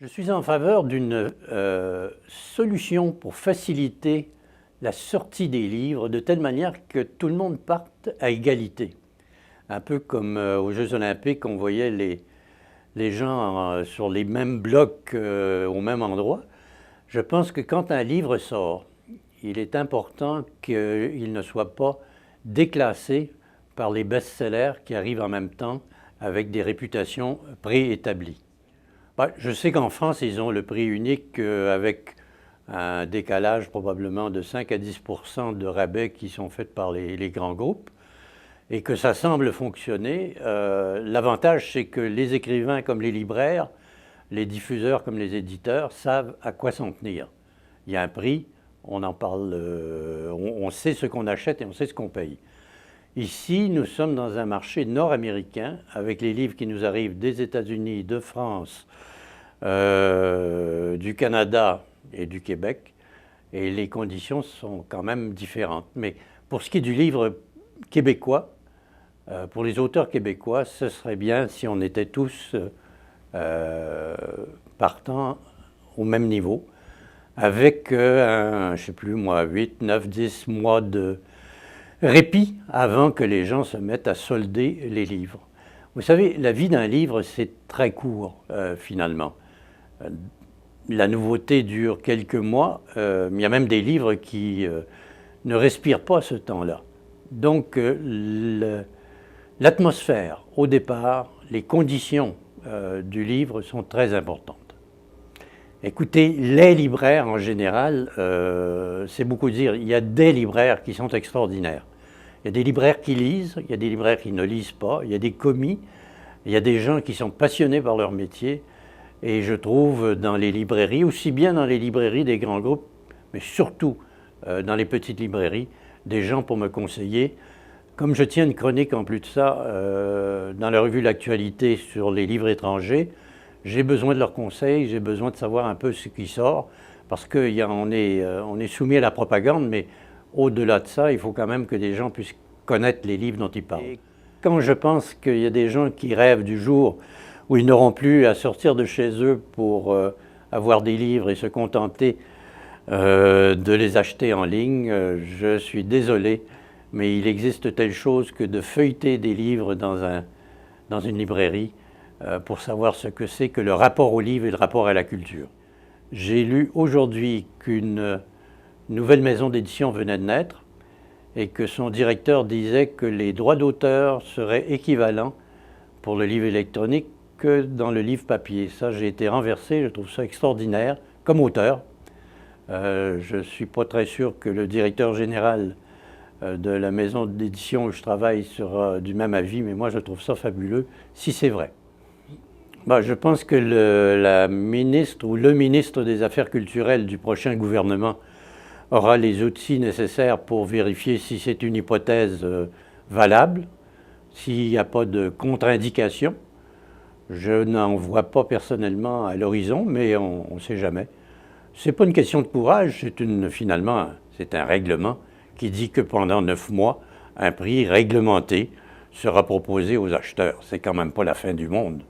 Je suis en faveur d'une solution pour faciliter la sortie des livres de telle manière que tout le monde parte à égalité. Un peu comme aux Jeux Olympiques, on voyait les gens sur les mêmes blocs au même endroit. Je pense que quand un livre sort, il est important qu'il ne soit pas déclassé par les best-sellers qui arrivent en même temps avec des réputations préétablies. Je sais qu'en France, ils ont le prix unique avec un décalage probablement de 5 à 10% de rabais qui sont faits par les grands groupes et que ça semble fonctionner. L'avantage, c'est que les écrivains comme les libraires, les diffuseurs comme les éditeurs savent à quoi s'en tenir. Il y a un prix, on en parle, on sait ce qu'on achète et on sait ce qu'on paye. Ici, nous sommes dans un marché nord-américain avec les livres qui nous arrivent des États-Unis, de France, du Canada et du Québec. Et les conditions sont quand même différentes. Mais pour ce qui est du livre québécois, pour les auteurs québécois, ce serait bien si on était tous partant au même niveau, avec je ne sais plus moi, 8, 9, 10 mois de répit avant que les gens se mettent à solder les livres. Vous savez, la vie d'un livre, c'est très court, finalement. La nouveauté dure quelques mois. Il y a même des livres qui ne respirent pas ce temps-là. Donc, l'atmosphère, au départ, les conditions du livre sont très importantes. Écoutez, les libraires en général, c'est beaucoup dire, il y a des libraires qui sont extraordinaires. Il y a des libraires qui lisent, il y a des libraires qui ne lisent pas, il y a des commis, il y a des gens qui sont passionnés par leur métier. Et je trouve dans les librairies, aussi bien dans les librairies des grands groupes, mais surtout dans les petites librairies, des gens pour me conseiller. Comme je tiens une chronique en plus de ça dans la revue L'Actualité sur les livres étrangers, j'ai besoin de leurs conseils, j'ai besoin de savoir un peu ce qui sort, parce qu'on est soumis à la propagande, mais au-delà de ça, il faut quand même que des gens puissent connaître les livres dont ils parlent. Et quand je pense qu'il y a des gens qui rêvent du jour où ils n'auront plus à sortir de chez eux pour avoir des livres et se contenter de les acheter en ligne, je suis désolé, mais il existe telle chose que de feuilleter des livres dans une librairie pour savoir ce que c'est que le rapport au livre et le rapport à la culture. J'ai lu aujourd'hui qu'une nouvelle maison d'édition venait de naître et que son directeur disait que les droits d'auteur seraient équivalents pour le livre électronique que dans le livre papier. Ça, j'ai été renversé, je trouve ça extraordinaire, comme auteur. Je ne suis pas très sûr que le directeur général de la maison d'édition où je travaille sera du même avis, mais moi je trouve ça fabuleux, si c'est vrai. Je pense que la ministre ou le ministre des Affaires culturelles du prochain gouvernement aura les outils nécessaires pour vérifier si c'est une hypothèse valable, s'il n'y a pas de contre-indication. Je n'en vois pas personnellement à l'horizon, mais on ne sait jamais. Ce n'est pas une question de courage, finalement, c'est un règlement qui dit que pendant 9 mois, un prix réglementé sera proposé aux acheteurs. C'est quand même pas la fin du monde.